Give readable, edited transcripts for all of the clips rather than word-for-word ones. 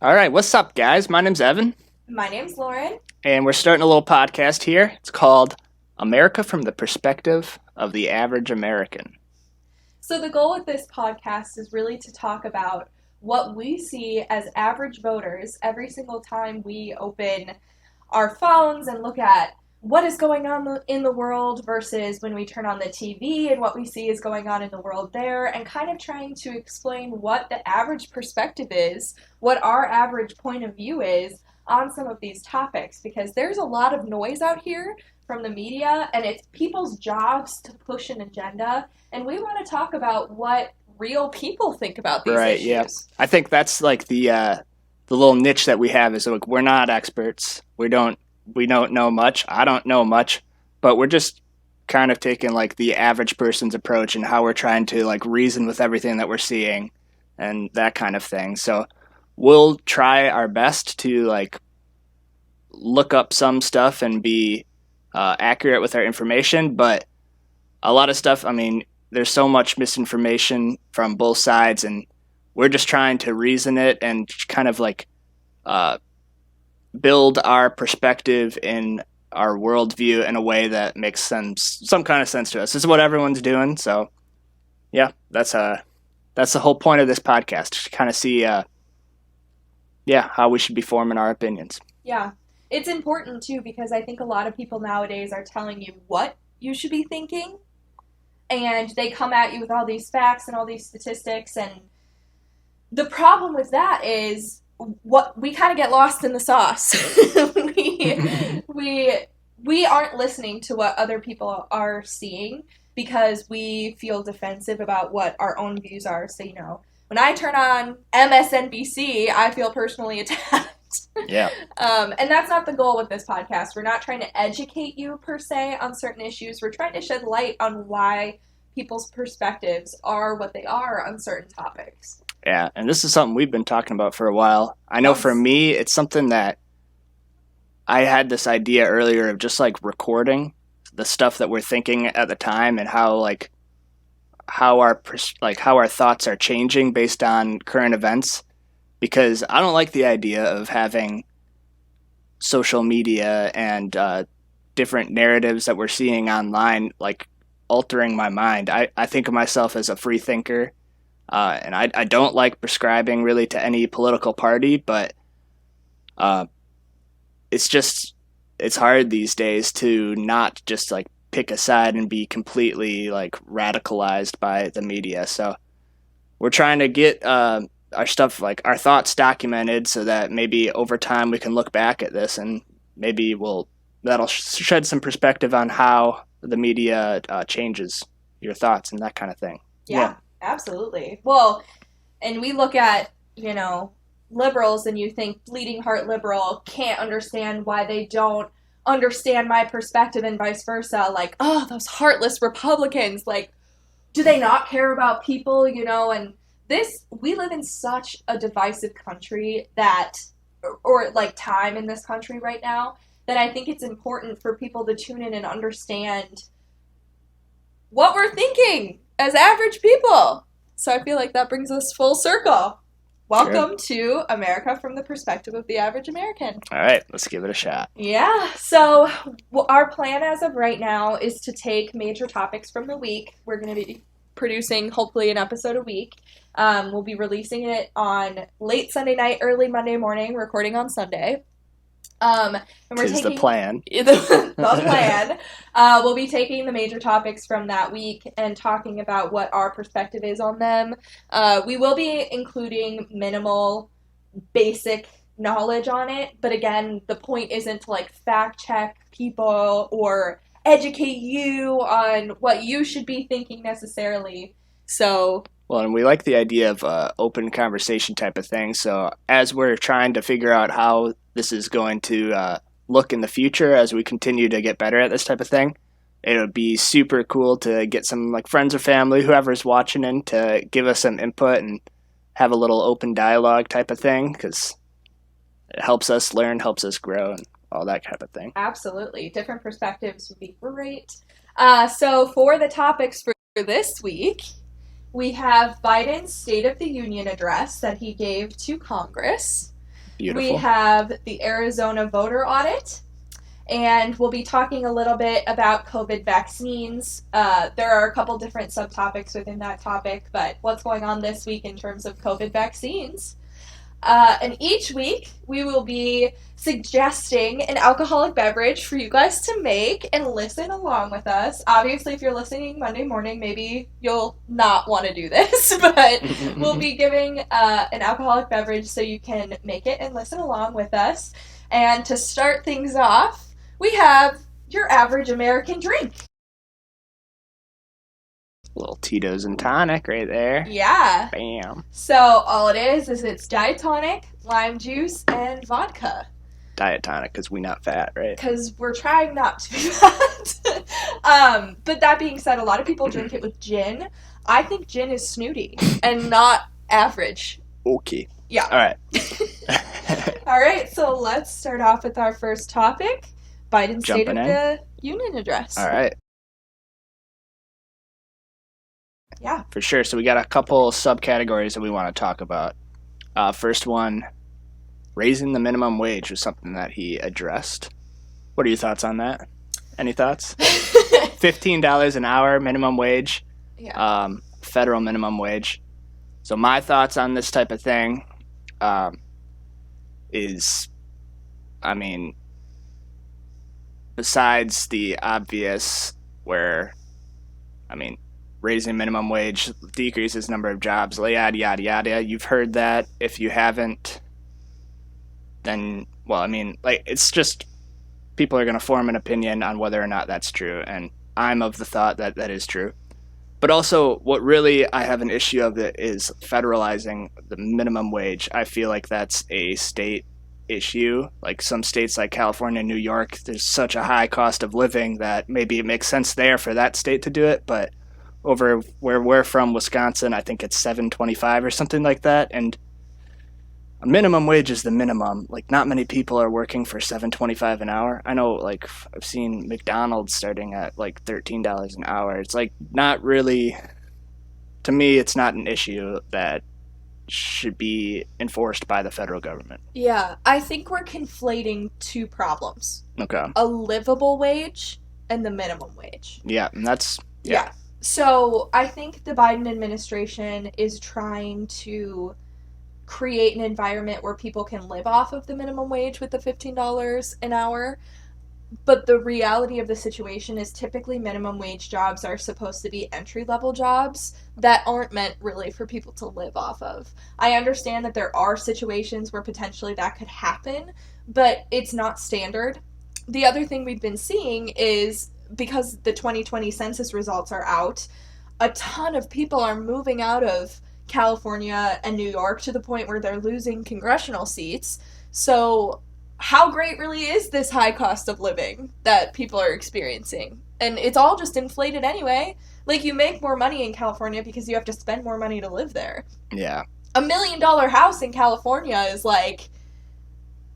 All right, what's up, guys? My name's Evan, My name's Lauren. and we're starting a little podcast here. It's called America from the Perspective of the Average American. So, the goal with this podcast is really to talk about what we see as average voters every single time we open our phones and look at what is going on in the world versus when we turn on the TV and what we see is going on in the world there, and kind of trying to explain what the average perspective is, what our average point of view is on some of these topics, because there's a lot of noise out here from the media, and it's people's jobs to push an agenda, and we want to talk about what real people think about these Right, issues. yeah. I think that's like the little niche that we have is like we're not experts. We don't know much. I don't know much, but we're just kind of taking like the average person's approach and how we're trying to like reason with everything that we're seeing and that kind of thing. So we'll try our best to like look up some stuff and be accurate with our information, but a lot of stuff, I mean, there's so much misinformation from both sides, and we're just trying to reason it and kind of like uh, build our perspective in our worldview in a way that makes some kind of sense to us. This is what everyone's doing, so yeah, that's the whole point of this podcast, to kind of see how we should be forming our opinions. Yeah. It's important too because I think a lot of people nowadays are telling you what you should be thinking, and they come at you with all these facts and all these statistics, and the problem with that is what we kind of get lost in the sauce. we aren't listening to what other people are seeing because we feel defensive about what our own views are. So, when I turn on MSNBC, I feel personally attacked. Yeah. And that's not the goal with this podcast. We're not trying to educate you per se on certain issues. We're trying to shed light on why people's perspectives are what they are on certain topics. Yeah, and this is something we've been talking about for a while. I know for me, it's something that I had this idea earlier of just like recording the stuff that we're thinking at the time and how our thoughts are changing based on current events. Because I don't like the idea of having social media and different narratives that we're seeing online like altering my mind. I think of myself as a free thinker, and I don't like prescribing really to any political party, but it's hard these days to not just like pick a side and be completely like radicalized by the media. So we're trying to get our stuff, like our thoughts, documented so that maybe over time we can look back at this and maybe that'll shed some perspective on how the media changes your thoughts and that kind of thing. Yeah, absolutely. Well, and we look at, liberals, and you think bleeding heart liberal can't understand why they don't understand my perspective and vice versa. Like, oh, those heartless Republicans, like, do they not care about people, and we live in such a divisive country or like time in this country right now, that I think it's important for people to tune in and understand what we're thinking as average people. So I feel like that brings us full circle. Welcome to America from the Perspective of the Average American. All right, let's give it a shot. Yeah, so our plan as of right now is to take major topics from the week. We're going to be producing hopefully an episode a week. We'll be releasing it on late Sunday night, early Monday morning, recording on Sunday. And we're taking the plan. the plan. We'll be taking the major topics from that week and talking about what our perspective is on them. We will be including minimal, basic knowledge on it, but again, the point isn't to like fact check people or educate you on what you should be thinking necessarily. So, well, and we like the idea of open conversation type of thing. So as we're trying to figure out how this is going to look in the future as we continue to get better at this type of thing, it would be super cool to get some like friends or family, whoever's watching in, to give us some input and have a little open dialogue type of thing, because it helps us learn, helps us grow, and all that type of thing. Absolutely. Different perspectives would be great. So for the topics for this week, we have Biden's State of the Union address that he gave to Congress. Beautiful. We have the Arizona voter audit, and we'll be talking a little bit about COVID vaccines. There are a couple different subtopics within that topic, but what's going on this week in terms of COVID vaccines? And each week, we will be suggesting an alcoholic beverage for you guys to make and listen along with us. Obviously, if you're listening Monday morning, maybe you'll not want to do this, but we'll be giving an alcoholic beverage so you can make it and listen along with us. And to start things off, we have your average American drink. Little Tito's and tonic right there. Yeah. Bam. So all it is it's diet tonic, lime juice, and vodka. Diet tonic, because we not fat, right? Because we're trying not to be fat. But that being said, a lot of people drink it with gin. I think gin is snooty and not average. Okay. Yeah. All right. All right, so let's start off with our first topic, Biden's State of Jumping in. the Union address. All right. Yeah. For sure. So we got a couple subcategories that we want to talk about. First one, raising the minimum wage was something that he addressed. What are your thoughts on that? Any thoughts? $15 an hour minimum wage. Yeah. Federal minimum wage. So my thoughts on this type of thing is, I mean, besides the obvious where, I mean, raising minimum wage decreases number of jobs, yada, yada, yada. You've heard that. If you haven't, then, well, I mean, like, it's just people are going to form an opinion on whether or not that's true. And I'm of the thought that that is true. But also, what really I have an issue of it is federalizing the minimum wage. I feel like that's a state issue. Like some states like California and New York, there's such a high cost of living that maybe it makes sense there for that state to do it. But over where we're from, Wisconsin, I think it's $7.25 or something like that. And a minimum wage is the minimum. Like, not many people are working for $7.25 an hour. I know, like, I've seen McDonald's starting at like $13 an hour. It's like not really, to me, it's not an issue that should be enforced by the federal government. Yeah, I think we're conflating two problems. Okay. A livable wage and the minimum wage. Yeah, and that's, Yeah. So I think the Biden administration is trying to create an environment where people can live off of the minimum wage with the $15 an hour. But the reality of the situation is typically minimum wage jobs are supposed to be entry-level jobs that aren't meant really for people to live off of. I understand that there are situations where potentially that could happen, but it's not standard. The other thing we've been seeing is, because the 2020 census results are out, a ton of people are moving out of California and New York to the point where they're losing congressional seats. So how great really is this high cost of living that people are experiencing? And it's all just inflated anyway. Like, you make more money in California because you have to spend more money to live there. Yeah. $1 million house in California is like,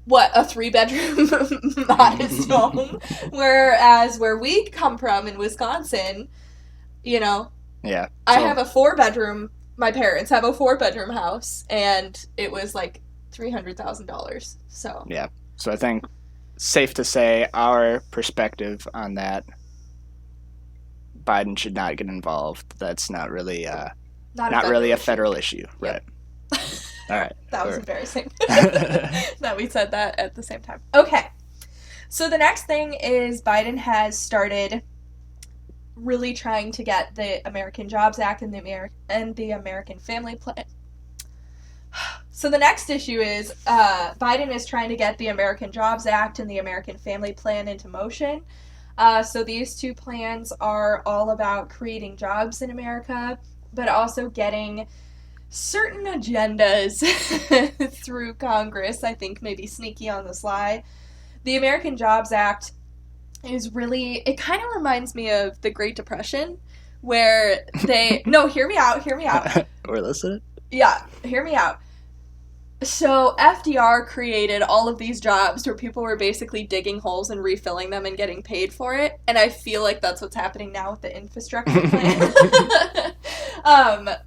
what, a 3-bedroom modest home? Whereas where we come from in Wisconsin, you know, Yeah. I have a 4-bedroom, my parents have a 4-bedroom house, and it was like $300,000. So Yeah. So I think safe to say our perspective on that, Biden should not get involved. That's not really not really a federal issue. Right. All right. That was embarrassing that we said that at the same time. Okay. So the next thing is Biden has started really trying to get the American Jobs Act and the American Family Plan. So the next issue is Biden is trying to get the American Jobs Act and the American Family Plan into motion. So these two plans are all about creating jobs in America, but also getting certain agendas through Congress, I think maybe sneaky on the sly. The American Jobs Act is really, it kind of reminds me of the Great Depression, where they, no, hear me out. We're listening? Yeah, hear me out. So FDR created all of these jobs where people were basically digging holes and refilling them and getting paid for it. And I feel like that's what's happening now with the infrastructure plan.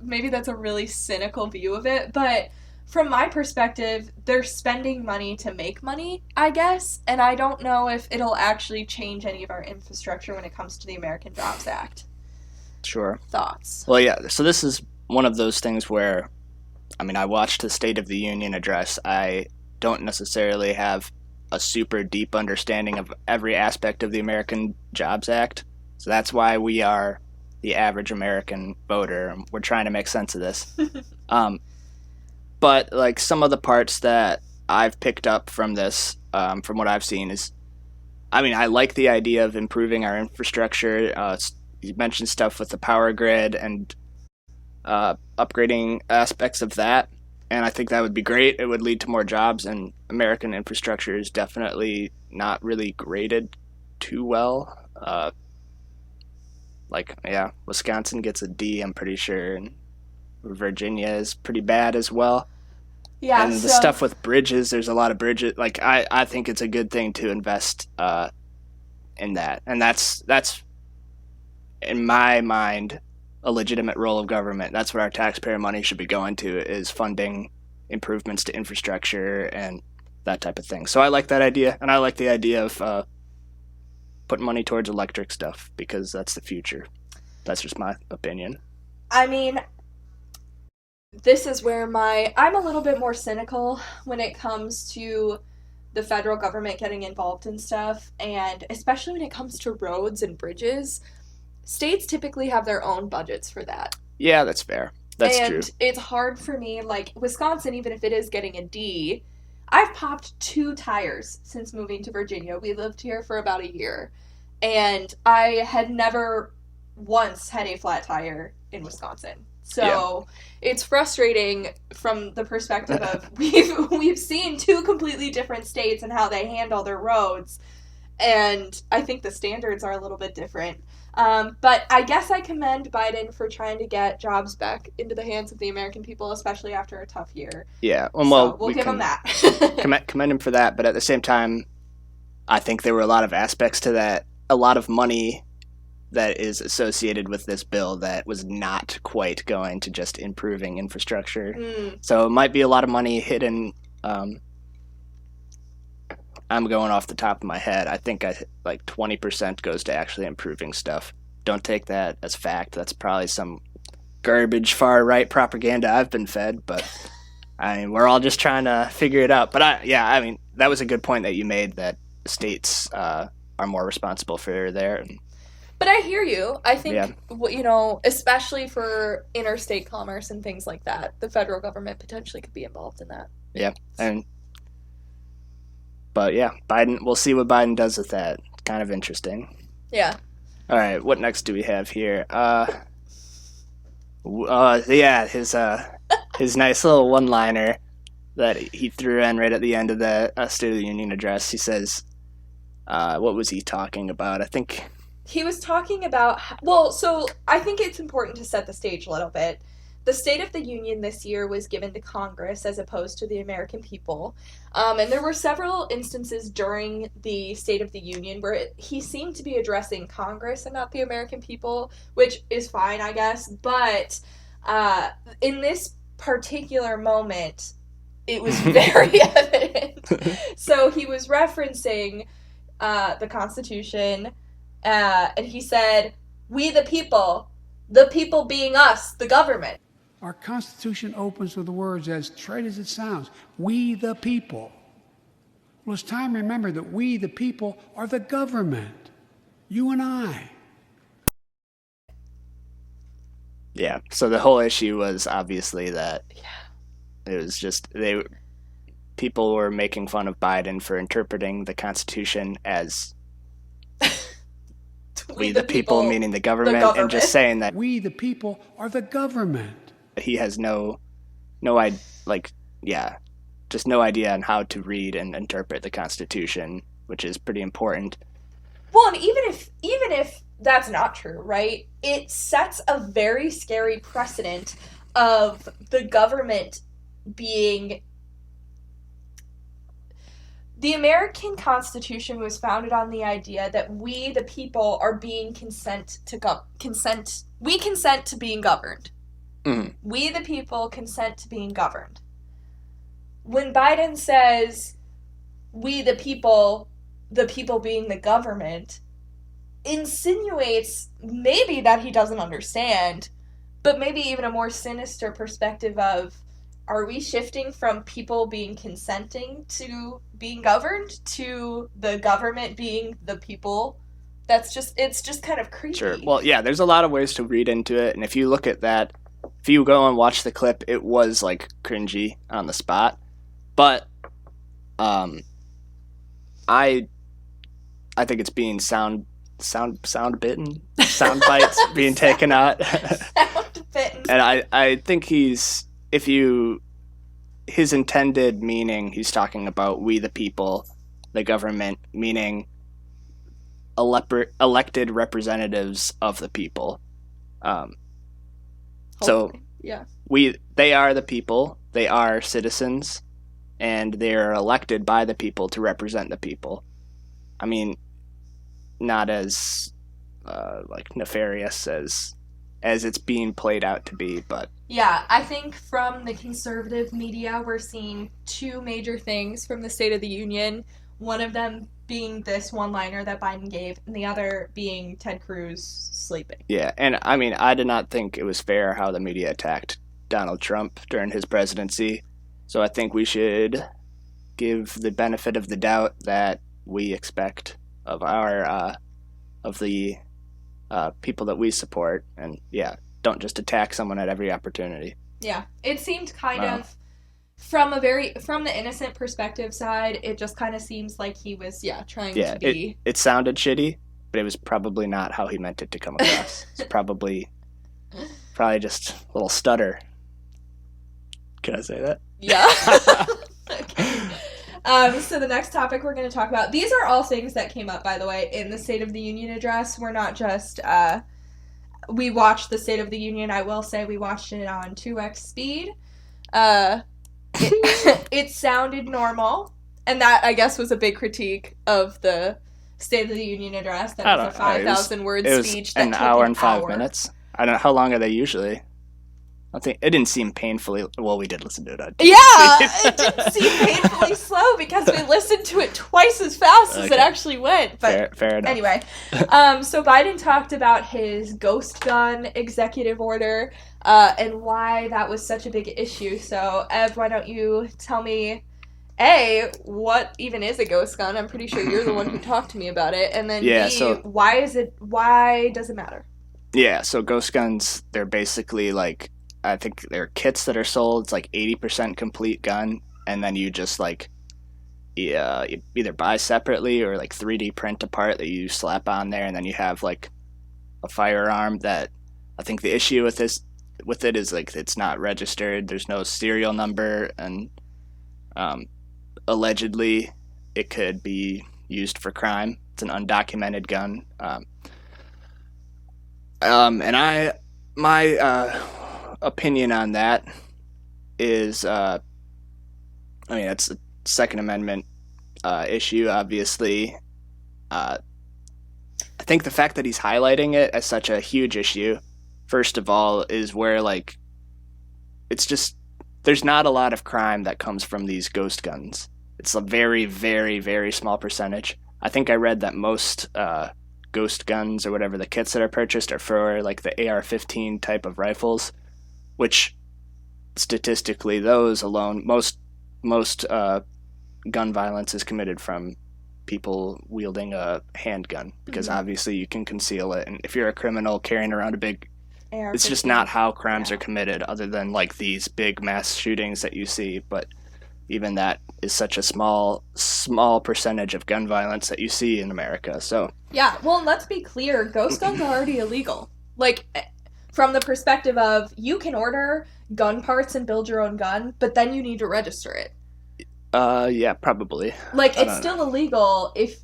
Maybe that's a really cynical view of it. But from my perspective, they're spending money to make money, I guess, and I don't know if it'll actually change any of our infrastructure when it comes to the American Jobs Act. Sure. Thoughts? Well, yeah, so this is one of those things where, I mean, I watched the State of the Union address. I don't necessarily have a super deep understanding of every aspect of the American Jobs Act. So that's why we are the average American voter. We're trying to make sense of this. But like some of the parts that I've picked up from this, from what I've seen, is, I mean, I like the idea of improving our infrastructure. You mentioned stuff with the power grid and upgrading aspects of that, and I think that would be great. It would lead to more jobs, and American infrastructure is definitely not really graded too well. Wisconsin gets a D, I'm pretty sure, and Virginia is pretty bad as well. Yeah, and the stuff with bridges, there's a lot of bridges. Like, I think it's a good thing to invest in that, and that's in my mind a legitimate role of government. That's what our taxpayer money should be going to, is funding improvements to infrastructure and that type of thing. So I like that idea, and I like the idea of putting money towards electric stuff, because that's the future. That's just my opinion. I mean, this is where I'm a little bit more cynical when it comes to the federal government getting involved in stuff, and especially when it comes to roads and bridges. States typically have their own budgets for that. Yeah, that's fair. That's true. And it's hard for me, like, Wisconsin, even if it is getting a D, I've popped 2 tires since moving to Virginia. We lived here for about a year, and I had never once had a flat tire in Wisconsin. So It's frustrating from the perspective of we've seen 2 completely different states and how they handle their roads, and I think the standards are a little bit different. But I guess I commend Biden for trying to get jobs back into the hands of the American people, especially after a tough year. Yeah, well, we'll give him that. commend him for that, but at the same time, I think there were a lot of aspects to that, a lot of money that is associated with this bill that was not quite going to just improving infrastructure. So it might be a lot of money hidden. I'm going off the top of my head. I think like 20% goes to actually improving stuff. Don't take that as fact. That's probably some garbage far right propaganda I've been fed, but I mean, we're all just trying to figure it out. But I mean, that was a good point that you made, that states are more responsible for there. But I hear you. I think, especially for interstate commerce and things like that, the federal government potentially could be involved in that. Yeah, But yeah, Biden. We'll see what Biden does with that. Kind of interesting. Yeah. All right. What next do we have here? His nice little one-liner that he threw in right at the end of the State of the Union address. He says, "What was he talking about?" I think he was talking about. Well, so I think it's important to set the stage a little bit. The State of the Union this year was given to Congress as opposed to the American people. And there were several instances during the State of the Union where he seemed to be addressing Congress and not the American people, which is fine, I guess. But in this particular moment, it was very evident. So he was referencing the Constitution, and he said, "We the people being us, the government." Our Constitution opens with the words as trite as it sounds, "We the people." Well, it's time to remember that we the people are the government. You and I. Yeah, so the whole issue was obviously that it was just people were making fun of Biden for interpreting the Constitution as we the people, meaning the government, and just saying that we the people are the government. He has no idea on how to read and interpret the Constitution, which is pretty important. Well, and even if that's not true, right? It sets a very scary precedent of the government being. The American Constitution was founded on the idea that we, the people, are being we consent to being governed. Mm-hmm. We, the people, consent to being governed. when Biden says, we the people being the government, insinuates maybe that he doesn't understand, but maybe even a more sinister perspective of, are we shifting from people being consenting to being governed to the government being the people? It's just kind of creepy. Sure. Well, yeah, there's a lot of ways to read into it, and if you look at that, if you go and watch the clip, it was like cringy on the spot. But I think it's being sound bitten, sound bites being taken out. Sound bitten. And I think his intended meaning, he's talking about we the people, the government, meaning elected representatives of the people. So yeah, they are the people, they are citizens, and they're elected by the people to represent the people. I mean, not as like nefarious as it's being played out to be, but yeah, I think from the conservative media, we're seeing two major things from the State of the Union. One of them being this one-liner that Biden gave, and the other being Ted Cruz sleeping. Yeah, and I mean, I did not think it was fair how the media attacked Donald Trump during his presidency. So I think we should give the benefit of the doubt that we expect of our of the people that we support, and yeah, don't just attack someone at every opportunity. Yeah, it seemed kind of from the innocent perspective side, it just kind of seems like he was trying to be. It sounded shitty, but it was probably not how he meant it to come across. It's probably just a little stutter. Can I say that? Yeah. Okay. So the next topic we're going to talk about, these are all things that came up, by the way, in the State of the Union address. We're not just, we watched the State of the Union. I will say we watched it on 2x speed. It sounded normal, and that, I guess, was a big critique of the State of the Union address. That was a 5,000-word speech that took an hour and 5 minutes. I don't know, how long are they usually? I think it didn't seem painfully. Well, we did listen to it. It didn't seem painfully slow because we listened to it twice as fast as it actually went. But fair enough. Anyway, so Biden talked about his ghost gun executive order and why that was such a big issue. So, Ev, why don't you tell me, A, what even is a ghost gun? I'm pretty sure you're the one who talked to me about it. And then B, why does it matter? Yeah, so ghost guns, they're basically like, I think they're kits that are sold. It's like 80% complete gun, and then you just like you either buy separately or like 3D print a part that you slap on there, and then you have like a firearm that I think the issue with it is like it's not registered. There's no serial number, and allegedly it could be used for crime. It's an undocumented gun. And my opinion on that is, I mean, that's a Second Amendment issue, obviously. I think the fact that he's highlighting it as such a huge issue, first of all, is where, like, it's just, there's not a lot of crime that comes from these ghost guns. It's a very, very, very small percentage. I think I read that most ghost guns or whatever, the kits that are purchased are for, like, the AR-15 type of rifles, which statistically, those alone, most gun violence is committed from people wielding a handgun, because obviously you can conceal it, and if you're a criminal carrying around a big AR-15, it's just not how crimes are committed, other than like these big mass shootings that you see. But even that is such a small percentage of gun violence that you see in America. So yeah, well, let's be clear, ghost guns are already illegal. Like, from the perspective of, you can order gun parts and build your own gun, but then you need to register it. Yeah, probably. Like, it's still illegal if,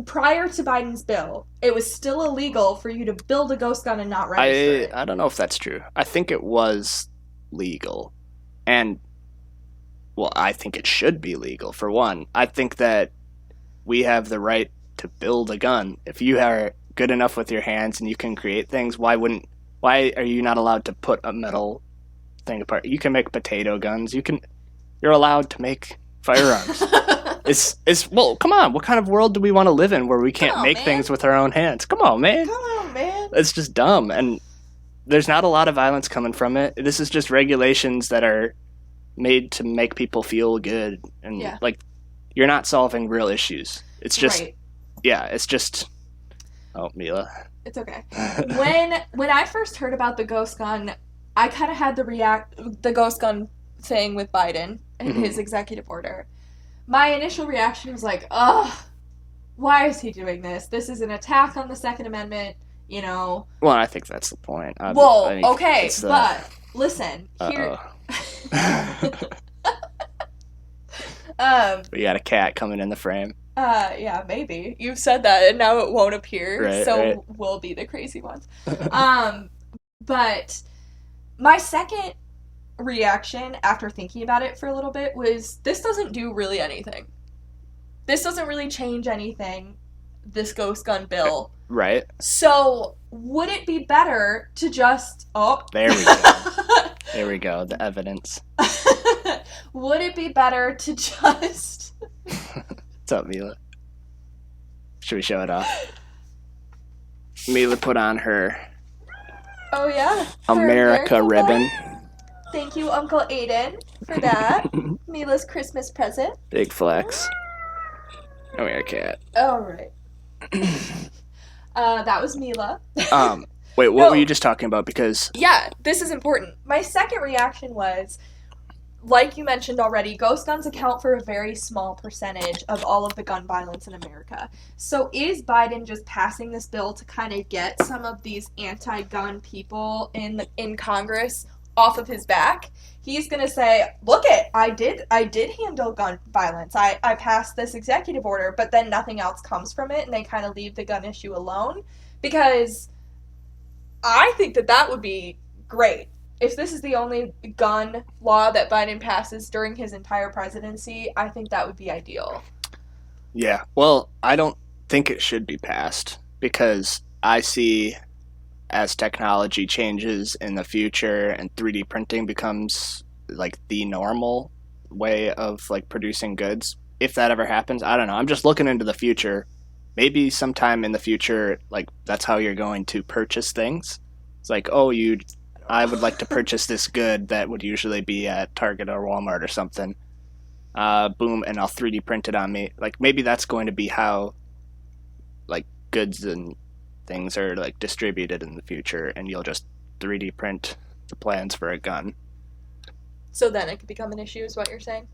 prior to Biden's bill, it was still illegal for you to build a ghost gun and not register it. I don't know if that's true. I think it was legal. And, well, I think it should be legal, for one. I think that we have the right to build a gun. If you are good enough with your hands and you can create things, why are you not allowed to put a metal thing apart? You can make potato guns. You're allowed to make firearms. It's well, come on. What kind of world do we want to live in where we can't make man. things with our own hands? Come on, man. Come on, man. It's just dumb, and there's not a lot of violence coming from it. This is just regulations that are made to make people feel good, and like you're not solving real issues. It's just it's just Mila. It's okay. When I first heard about the ghost gun, I kind of had the ghost gun thing with Biden and his executive order. My initial reaction was like, ugh, why is he doing this? This is an attack on the Second Amendment, you know. Well, I think that's the point. Okay, but listen, here... we got a cat coming in the frame. Yeah, maybe. You've said that, and now it won't appear, we'll be the crazy ones. But my second reaction after thinking about it for a little bit was, this doesn't do really anything. This doesn't really change anything, this ghost gun bill. Right. So, would it be better to just... Oh. There we go. There we go, the evidence. Would it be better to just... What's up, Mila? Should we show it off? Mila put on her... Oh, yeah? America ribbon. Thank you, Uncle Aiden, for that. Mila's Christmas present. Big flex. Oh, yeah, cat. All right. That was Mila. Wait, what were you just talking about? Because... Yeah, this is important. My second reaction was, like you mentioned already, ghost guns account for a very small percentage of all of the gun violence in America. So is Biden just passing this bill to kind of get some of these anti-gun people in Congress off of his back? He's going to say, look I did handle gun violence. I passed this executive order, but then nothing else comes from it, and they kind of leave the gun issue alone. Because I think that would be great. If this is the only gun law that Biden passes during his entire presidency, I think that would be ideal. Yeah, well, I don't think it should be passed, because I see, as technology changes in the future and 3D printing becomes like the normal way of like producing goods, if that ever happens, I don't know. I'm just looking into the future. Maybe sometime in the future, like that's how you're going to purchase things. It's like, I would like to purchase this good that would usually be at Target or Walmart or something. Boom, and I'll 3D print it on me. Like maybe that's going to be how like goods and things are like distributed in the future, and you'll just 3D print the plans for a gun. So then it could become an issue, is what you're saying?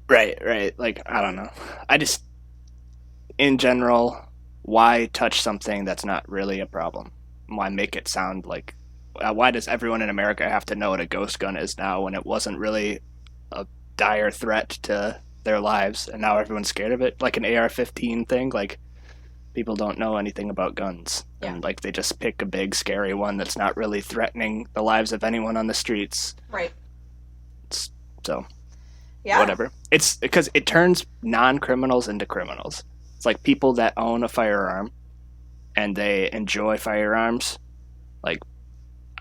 Right. Like, I don't know. I just, in general, why touch something that's not really a problem? Why make it sound like, why does everyone in America have to know what a ghost gun is now when it wasn't really a dire threat to their lives, and now everyone's scared of it? Like an AR-15 thing, like, people don't know anything about guns. Yeah. And like they just pick a big scary one that's not really threatening the lives of anyone on the streets. Right. So whatever. It's because it turns non-criminals into criminals. It's like people that own a firearm and they enjoy firearms. Like,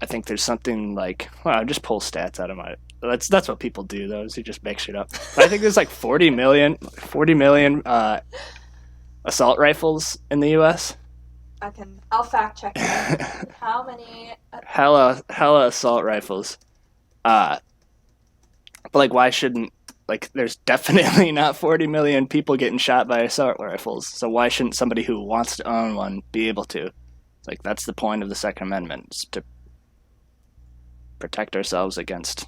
I think there's something like, well, I just pull stats out of my, that's what people do though, is you just make shit up. But I think there's like 40 million assault rifles in the U.S. I'll fact check that. How many? Hella assault rifles. But like, why shouldn't, like, there's definitely not 40 million people getting shot by assault rifles. So why shouldn't somebody who wants to own one be able to? Like, that's the point of the Second Amendment, is to protect ourselves against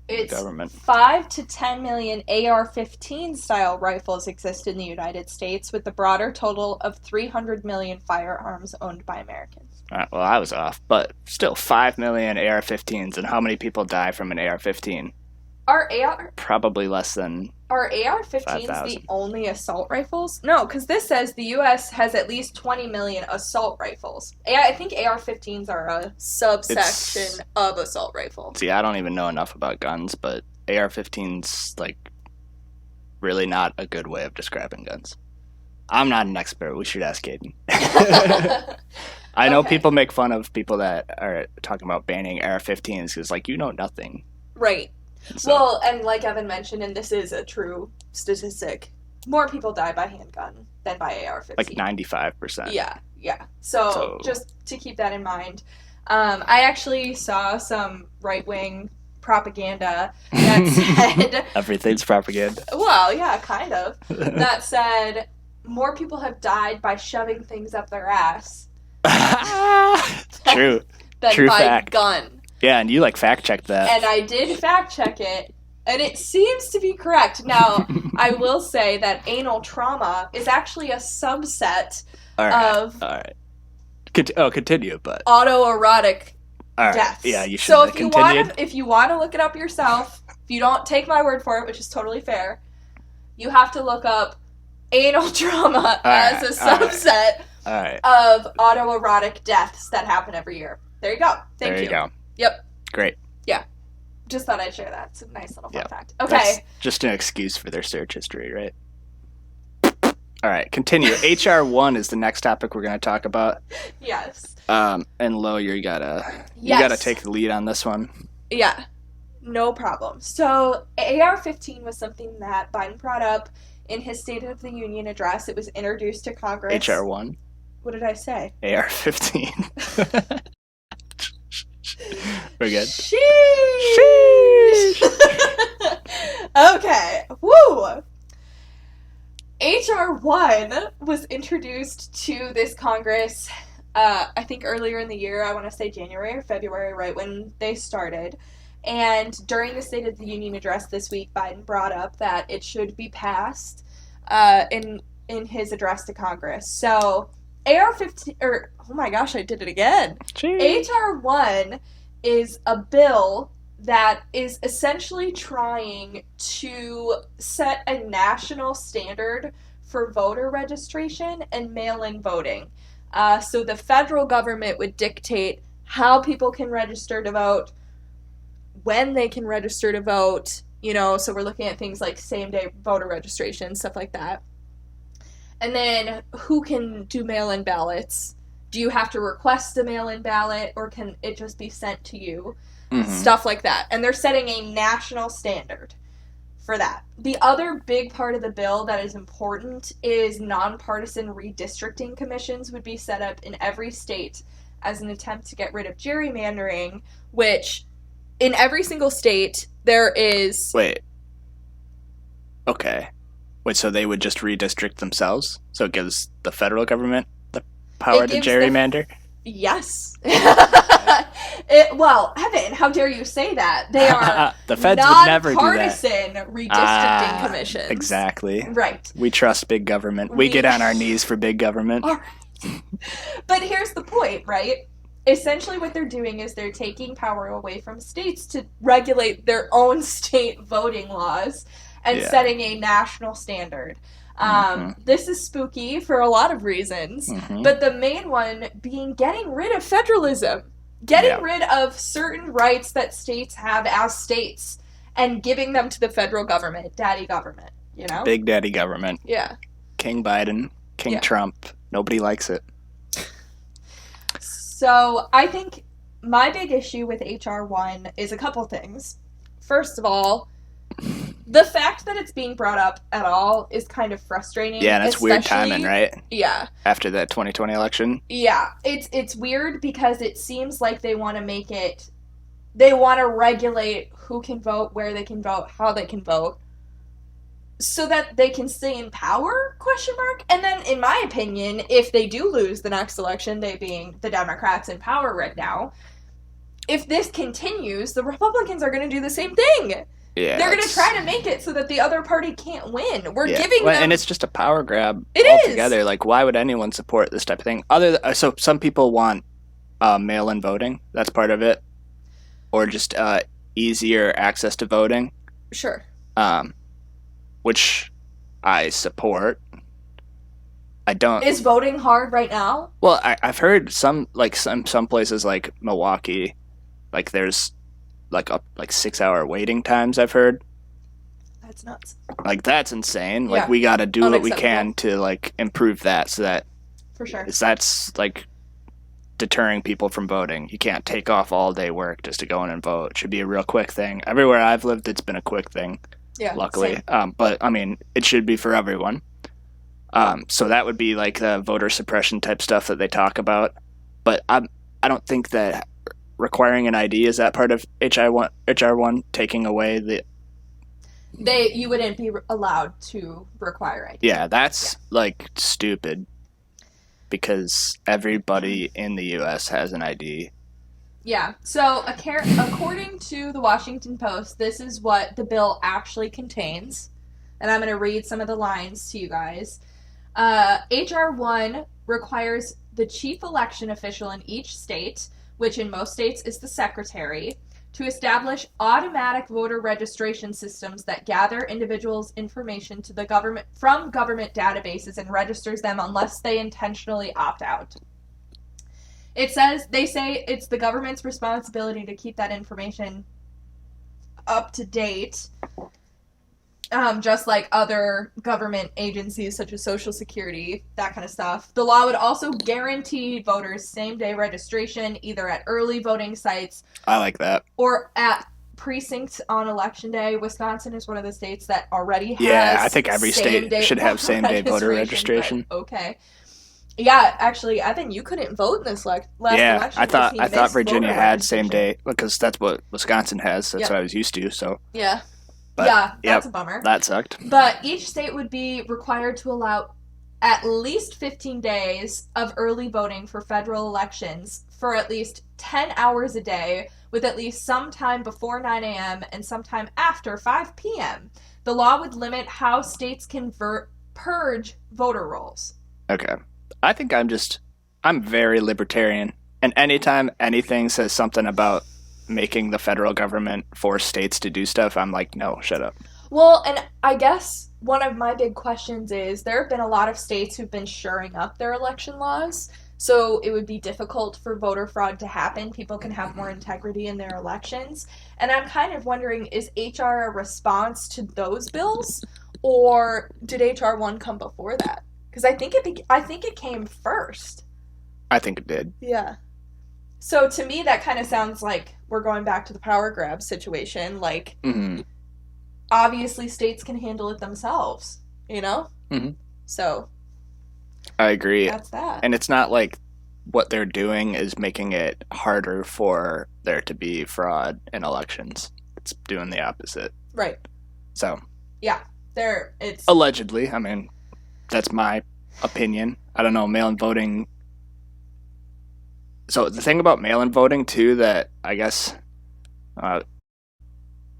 the government. 5 to 10 million AR-15 style rifles exist in the United States, with the broader total of 300 million firearms owned by Americans. Well, I was off, but still 5 million AR-15s, and how many people die from an AR-15? Probably less than Are AR-15s the only assault rifles? No, because this says the U.S. has at least 20 million assault rifles. I think AR-15s are a subsection of assault rifle. See, I don't even know enough about guns, but AR-15's like really not a good way of describing guns. I'm not an expert. We should ask Caden. I know people make fun of people that are talking about banning AR-15s because, like, you know nothing. Right. So, Well, and like Evan mentioned, and this is a true statistic, more people die by handgun than by AR-15. like 95%. Yeah. So just to keep that in mind. I actually saw some right-wing propaganda that said... Everything's propaganda. Well, yeah, kind of. That said, more people have died by shoving things up their ass True. than True by fact. gun. Yeah, and you fact-checked that. And I did fact-check it, and it seems to be correct. Now, I will say that anal trauma is actually a subset of... All right. Continue, but... autoerotic all right. deaths. Yeah, you should So have continued. if you want to look it up yourself, if you don't take my word for it, which is totally fair, you have to look up anal trauma as a subset of autoerotic deaths that happen every year. There you go. Thank you. There you go. Yep. Great. Yeah. Just thought I'd share that. It's a nice little fun fact. Okay. That's just an excuse for their search history, right? All right, continue. HR 1 is the next topic we're going to talk about. Yes. And Lo, you gotta take the lead on this one. Yeah. No problem. So AR-15 was something that Biden brought up in his State of the Union address. It was introduced to Congress. HR 1. What did I say? AR-15. We're good. Sheesh. Okay. Woo. HR 1 was introduced to this Congress, I think earlier in the year. I want to say January or February, right when they started. And during the State of the Union address this week, Biden brought up that it should be passed in his address to Congress. So AR-15, oh my gosh, I did it again. Jeez. HR 1 is a bill that is essentially trying to set a national standard for voter registration and mail-in voting. So the federal government would dictate how people can register to vote, when they can register to vote, so we're looking at things like same-day voter registration, stuff like that. And then who can do mail-in ballots? Do you have to request a mail-in ballot, or can it just be sent to you? Mm-hmm. Stuff like that. And they're setting a national standard for that. The other big part of the bill that is important is nonpartisan redistricting commissions would be set up in every state as an attempt to get rid of gerrymandering, which in every single state there is... Wait, so they would just redistrict themselves? So it gives the federal government the power to gerrymander? Yes. Well, Evan, how dare you say that? They are the feds would never do that. Nonpartisan redistricting commissions. Exactly. Right. We trust big government. We get on our knees for big government. All right. But here's the point, right? Essentially what they're doing is they're taking power away from states to regulate their own state voting laws and setting a national standard. This is spooky for a lot of reasons, but the main one being getting rid of federalism. Getting rid of certain rights that states have as states and giving them to the federal government, daddy government, Big daddy government. Yeah. King Biden, King Trump. Nobody likes it. So I think my big issue with HR 1 is a couple things. First of all, the fact that it's being brought up at all is kind of frustrating. Yeah, and it's weird timing, right? Yeah. After the 2020 election. Yeah, it's weird because it seems like they want to regulate who can vote, where they can vote, how they can vote, so that they can stay in power, ? And then, in my opinion, if they do lose the next election, they being the Democrats in power right now, if this continues, the Republicans are going to do the same thing. Yeah, they're going to try to make it so that the other party can't win. We're giving them... And it's just a power grab altogether. Like, why would anyone support this type of thing? So some people want mail-in voting. That's part of it. Or just easier access to voting. Sure. Which I support. I don't... Is voting hard right now? Well, I've heard some places like Milwaukee, there's... like 6-hour waiting times, I've heard. That's nuts. That's insane. We got to do what we can to improve that, so that for sure. That's deterring people from voting. You can't take off all day work just to go in and vote. It should be a real quick thing. Everywhere I've lived, it's been a quick thing. Yeah, luckily. But I mean, it should be for everyone. So that would be like the voter suppression type stuff that they talk about. But I don't think that requiring an ID is that part of HR1 taking away the. You wouldn't be allowed to require ID. Yeah, that's like stupid. Because everybody in the U.S. has an ID. Yeah. So, according to the Washington Post, this is what the bill actually contains. And I'm going to read some of the lines to you guys. H.R. 1 requires the chief election official in each state, which in most states is the secretary, to establish automatic voter registration systems that gather individuals' information to the government from government databases and registers them unless they intentionally opt out. They say it's the government's responsibility to keep that information up to date, just like other government agencies such as Social Security, that kind of stuff. The law would also guarantee voters same-day registration, either at early voting sites. I like that. Or at precincts on Election Day. Wisconsin is one of the states that already has. Yeah, I think every state should have same-day voter registration. Okay. Yeah, actually, Evan, you couldn't vote in this last election. I thought Virginia had same-day, because that's what Wisconsin has. That's what I was used to, so. Yeah. But, that's a bummer. That sucked. But each state would be required to allow at least 15 days of early voting for federal elections for at least 10 hours a day, with at least some time before 9 a.m. and some time after 5 p.m. The law would limit how states can purge voter rolls. Okay. I think I'm very libertarian. And anytime anything says something about making the federal government force states to do stuff, I'm like, no, shut up. Well, and I guess one of my big questions is there have been a lot of states who've been shoring up their election laws, so it would be difficult for voter fraud to happen. People can have more integrity in their elections. And I'm kind of wondering, is HR a response to those bills, or did HR 1 come before that? Because I think it came first. I think it did. Yeah. So to me, that kind of sounds like we're going back to the power grab situation. Like, obviously, states can handle it themselves, you know? Mm-hmm. So, I agree. That's that. And it's not like what they're doing is making it harder for there to be fraud in elections. It's doing the opposite. Right. So. Yeah. It's allegedly. I mean, that's my opinion. I don't know, mail-in voting. So the thing about mail-in voting, too, that I guess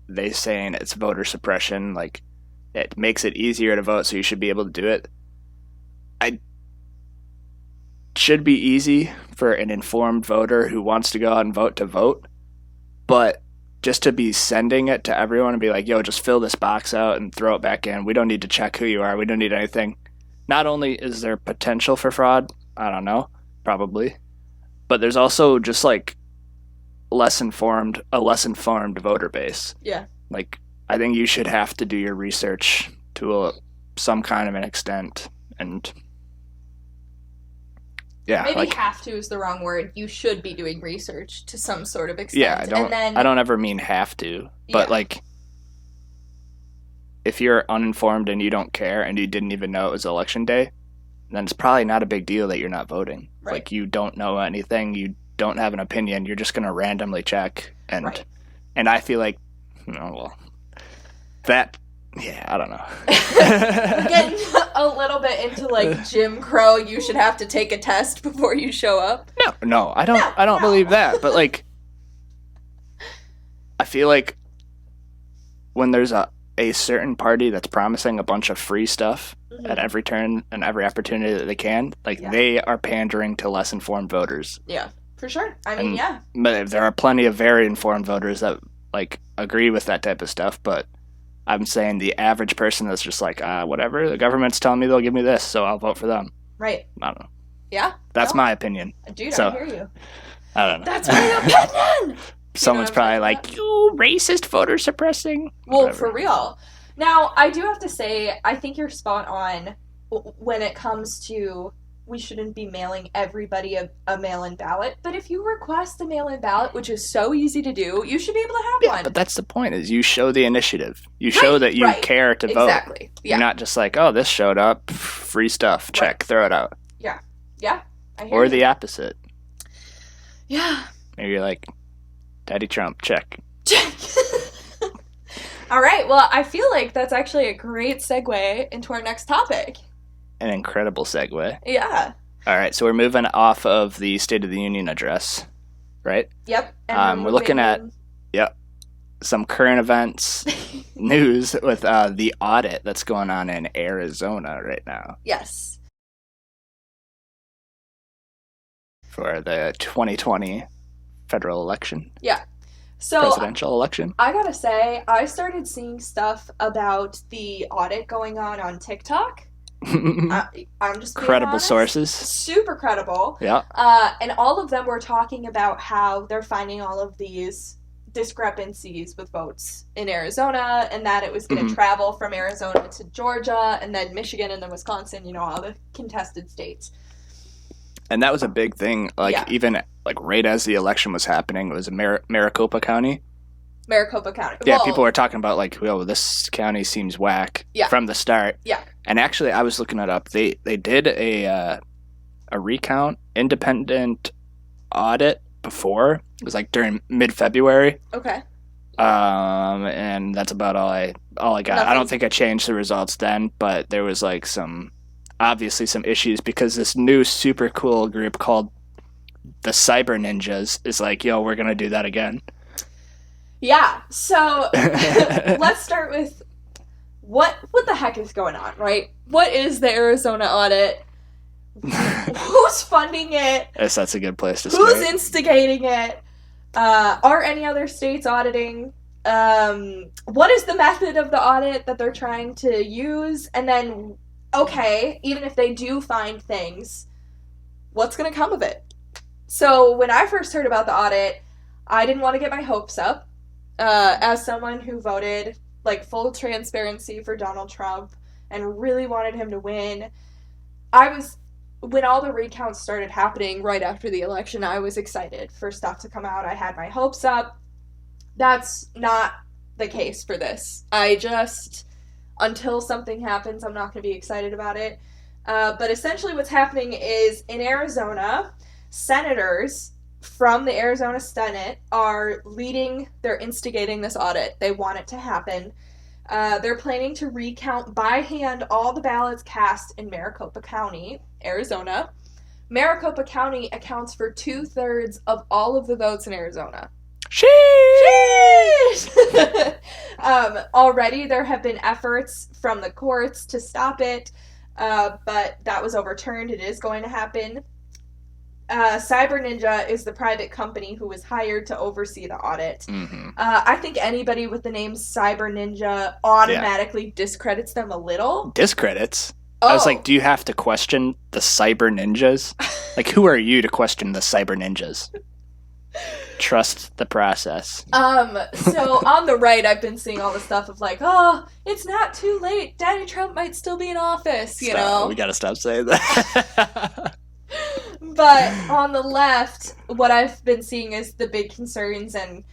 they saying it's voter suppression, like it makes it easier to vote, so you should be able to do it. It should be easy for an informed voter who wants to go out and vote to vote, but just to be sending it to everyone and be like, yo, just fill this box out and throw it back in. We don't need to check who you are. We don't need anything. Not only is there potential for fraud, I don't know, probably, but there's also just like a less informed voter base. Yeah. Like, I think you should have to do your research to some kind of an extent, and yeah, maybe like, have to is the wrong word. You should be doing research to some sort of extent. Yeah, I don't ever mean have to, but like, if you're uninformed and you don't care and you didn't even know it was election day, then it's probably not a big deal that you're not voting. Right. Like, you don't know anything, you don't have an opinion, you're just going to randomly check. And and I feel like, that, I don't know. We're getting a little bit into like Jim Crow, you should have to take a test before you show up. No, I don't believe that. But like, I feel like when there's a certain party that's promising a bunch of free stuff at every turn and every opportunity that they can, like they are pandering to less informed voters. Yeah, for sure. I mean, But there are plenty of very informed voters that like agree with that type of stuff. But I'm saying the average person that's just like, whatever, the government's telling me they'll give me this, so I'll vote for them. Right. I don't know. Yeah. That's my opinion. Dude, so, I hear you. I don't know. That's my opinion! Someone's probably like, you racist voter suppressing. Well, Whatever. For real. Now, I do have to say, I think you're spot on when it comes to we shouldn't be mailing everybody a mail-in ballot. But if you request a mail-in ballot, which is so easy to do, you should be able to have one. But that's the point, is you show the initiative. You show that you care to vote. Exactly. Yeah. You're not just like, oh, this showed up, free stuff, check, throw it out. Yeah. Yeah. I hear or you. the opposite. Yeah. Maybe you're like, Daddy Trump, check. Check. All right. Well, I feel like that's actually a great segue into our next topic. An incredible segue. Yeah. All right, so we're moving off of the State of the Union address, right? Yep. And we're looking at some current events news with the audit that's going on in Arizona right now. Yes. For the 2020 federal election. Yeah. So presidential election. I gotta say, I started seeing stuff about the audit going on TikTok. I'm just credible honest. Sources. Super credible. Yeah. And all of them were talking about how they're finding all of these discrepancies with votes in Arizona, and that it was going to travel from Arizona to Georgia, and then Michigan, and then Wisconsin, all the contested states. And that was a big thing, even right as the election was happening, it was Maricopa County. Maricopa County. Yeah, people were talking about this county seems whack from the start. Yeah. And actually, I was looking it up. They did a recount, independent audit before. It was during mid-February. Okay. And that's about all I got. I don't think I changed the results then, but there was obviously some issues because this new super cool group called the Cyber Ninjas is we're gonna do that again. Yeah, so let's start with what the heck is going on, right? What is the Arizona audit? Who's funding it? Yes, that's a good place to start. Who's instigating it? Are any other states auditing? What is the method of the audit that they're trying to use? And then, okay, even if they do find things, what's going to come of it? So when I first heard about the audit, I didn't want to get my hopes up. As someone who voted full transparency for Donald Trump and really wanted him to win, when all the recounts started happening right after the election, I was excited for stuff to come out. I had my hopes up. That's not the case for this. Until something happens, I'm not going to be excited about it. But essentially what's happening is in Arizona, senators from the Arizona Senate they're instigating this audit. They want it to happen. They're planning to recount by hand all the ballots cast in Maricopa County, Arizona. Maricopa County accounts for 2/3 of all of the votes in Arizona. Sheesh! Already there have been efforts from the courts to stop it, but that was overturned. It is going to happen. Cyber Ninja is the private company who was hired to oversee the audit. Mm-hmm. I think anybody with the name Cyber Ninja automatically discredits them a little. Discredits? Oh. I was like, do you have to question the Cyber Ninjas? Who are you to question the Cyber Ninjas? Trust the process. So on the right, I've been seeing all the stuff of it's not too late. Daddy Trump might still be in office, you know? We gotta stop saying that. But on the left, what I've been seeing is the big concerns, and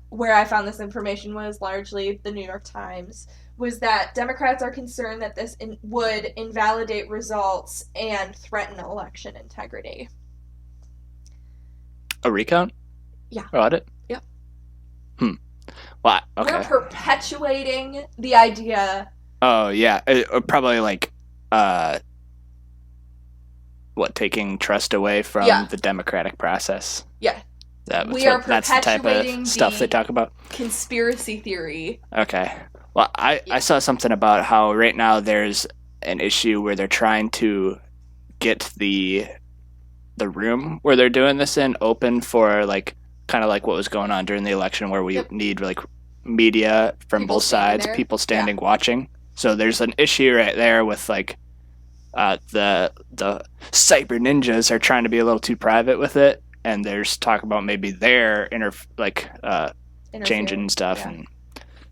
where I found this information was largely the New York Times, was that Democrats are concerned that this would invalidate results and threaten election integrity. A recount? Yeah. Audit? Yep. Well, okay. We're perpetuating the idea. Oh, yeah. Probably taking trust away from the democratic process. Yeah. That's the type of stuff they talk about. Conspiracy theory. Okay. Well, I saw something about how right now there's an issue where they're trying to get the room where they're doing this in open for kind of what was going on during the election, where we need media from both sides, people standing watching. So there's an issue right there with the Cyber Ninjas are trying to be a little too private with it, and there's talk about maybe they're changing stuff, and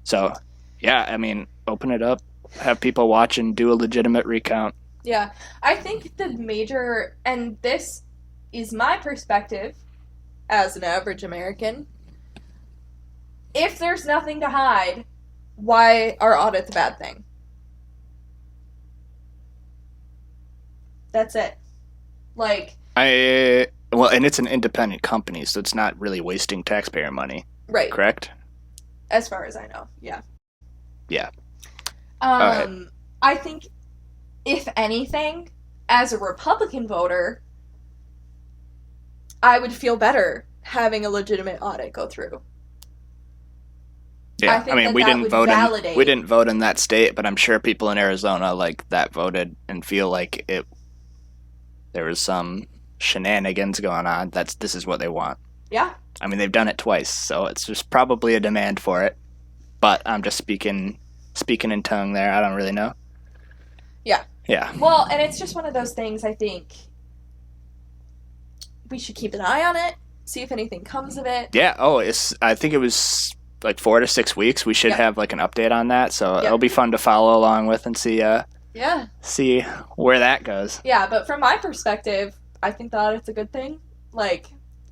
so open it up, have people watch, and do a legitimate recount. Yeah. I think the major, and this is my perspective as an average American, if there's nothing to hide, why are audits a bad thing? That's it. Like, Well, and it's an independent company, so it's not really wasting taxpayer money, right. correct? As far as I know, yeah. Yeah. I think, if anything, as a Republican voter, I would feel better having a legitimate audit go through. Yeah, I mean, we didn't vote in that state, but I'm sure people in Arizona like that voted and feel like there was some shenanigans going on. This is what they want. Yeah. I mean, they've done it twice, so it's just probably a demand for it. But I'm just speaking in tongue there. I don't really know. Yeah. Yeah. Well, and it's just one of those things. I think we should keep an eye on it, see if anything comes of it. Yeah. Oh, I think it was like 4 to 6 weeks. We should have like an update on that, so it'll be fun to follow along with and see. See where that goes. Yeah, but from my perspective, I think the audit's a good thing. Like,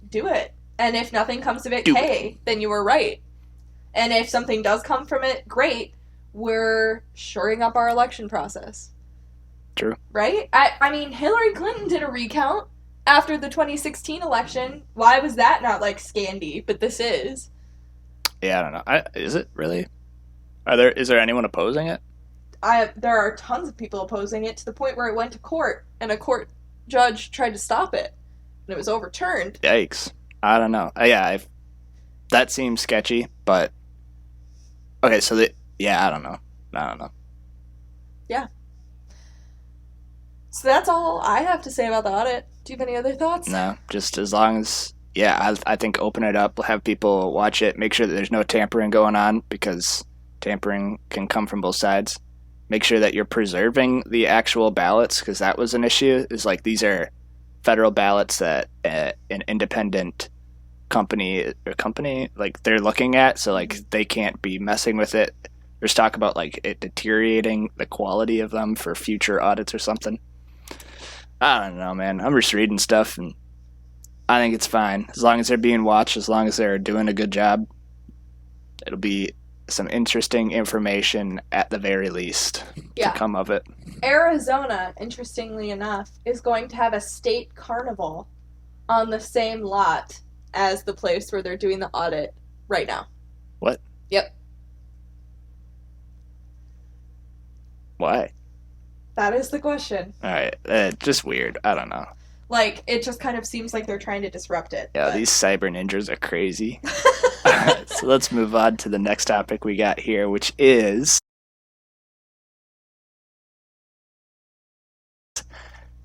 do it. And if nothing comes of it, then you were right. And if something does come from it, great. We're shoring up our election process. True. Right? I mean, Hillary Clinton did a recount after the 2016 election. Why was that not, like, Scandi? But this is. Yeah, I don't know. Is it really? Is there anyone opposing it? There are tons of people opposing it to the point where it went to court, and a court judge tried to stop it, and it was overturned. Yikes. I don't know. That seems sketchy, but okay, so I don't know. Yeah. So that's all I have to say about the audit. Do you have any other thoughts? No, just as long as, I think open it up, have people watch it, make sure that there's no tampering going on, because tampering can come from both sides. Make sure that you're preserving the actual ballots, because that was an issue, is like these are federal ballots that an independent company like they're looking at, so like they can't be messing with it. There's talk about like it deteriorating the quality of them for future audits or something. I don't know, man. I'm just reading stuff, and I think it's fine as long as they're being watched, as long as they're doing a good job. It'll be some interesting information at the very least to come of it. Arizona, interestingly enough, is going to have a state carnival on the same lot as the place where they're doing the audit right now. What? Yep. Why? That is the question. All right. Just weird. I don't know. Like, it just kind of seems like they're trying to disrupt it. Yeah, these cyber ninjas are crazy. All right, so let's move on to the next topic we got here, which is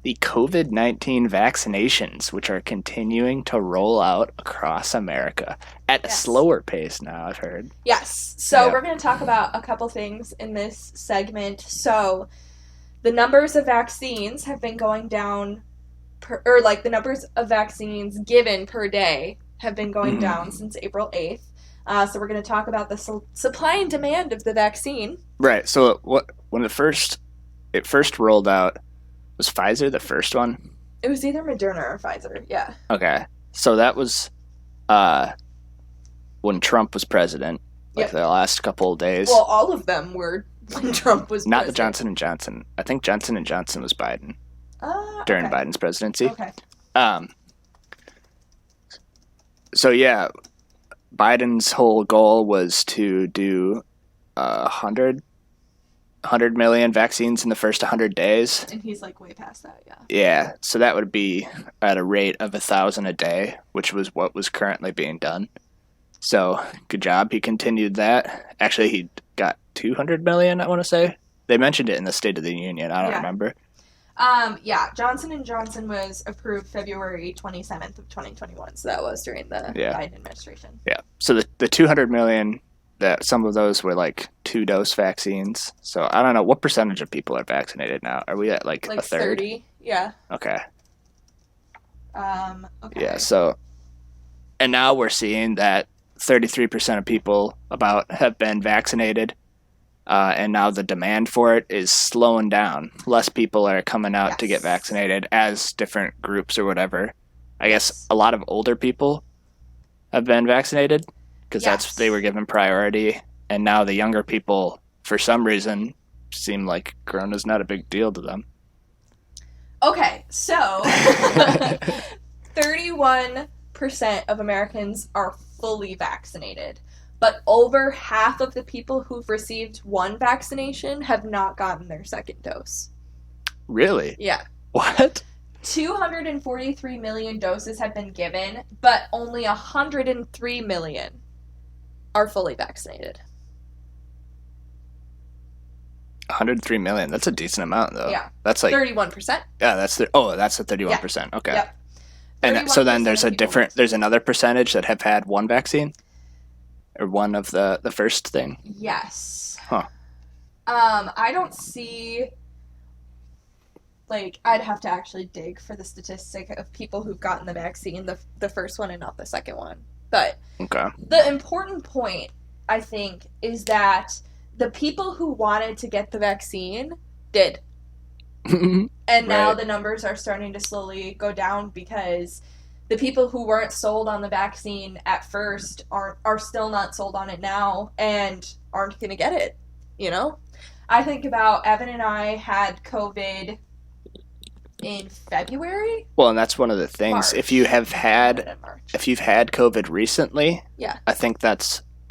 the COVID-19 vaccinations, which are continuing to roll out across America at a slower pace now, I've heard. Yes. So we're going to talk about a couple things in this segment. So the numbers of vaccines have been going down, the numbers of vaccines given per day have been going down since April 8th. So we're going to talk about the supply and demand of the vaccine. Right. So when it first rolled out, was Pfizer the first one? It was either Moderna or Pfizer, yeah. Okay. So that was when Trump was president, the last couple of days. Well, all of them were when Trump was Not president. the Johnson & Johnson. I think Johnson & Johnson was Biden during Biden's presidency. Okay. So, Biden's whole goal was to do 100 million vaccines in the first 100 days. And he's like way past that, yeah. Yeah, so that would be at a rate of 1,000 a day, which was what was currently being done. So, good job. He continued that. Actually, he got 200 million, I want to say. They mentioned it in the State of the Union. I don't remember. Johnson & Johnson was approved February 27th of 2021, so that was during the Biden administration. Yeah, so the 200 million, that some of those were like 2-dose vaccines. So I don't know, what percentage of people are vaccinated now? Are we at like a third? 30, yeah. Okay. Okay. Yeah, so, and now we're seeing that 33% of people about have been vaccinated, and now the demand for it is slowing down. Less people are coming out to get vaccinated as different groups or whatever. I guess a lot of older people have been vaccinated because they were given priority, and now the younger people, for some reason, seem like corona's not a big deal to them. Okay, so 31% of Americans are fully vaccinated, but over half of the people who've received one vaccination have not gotten their second dose. Really? Yeah. What? 243 million doses have been given, but only 103 million are fully vaccinated. 103 million. That's a decent amount, though. Yeah. That's like 31%. Yeah, that's the 31%. Yeah. Okay. Yep. And so then there's there's there's another percentage that have had one vaccine, or one of the first thing. Yes. Huh. I don't see. Like, I'd have to actually dig for the statistic of people who've gotten the vaccine, the first one and not the second one. But Okay. the important point, I think, is that the people who wanted to get the vaccine did. And now Right. the numbers are starting to slowly go down because the people who weren't sold on the vaccine at first are still not sold on it now and aren't going to get it, you know? I think about Evan and I had COVID in February. Well, and that's one of the things. March. If you've had COVID recently, Yeah. I think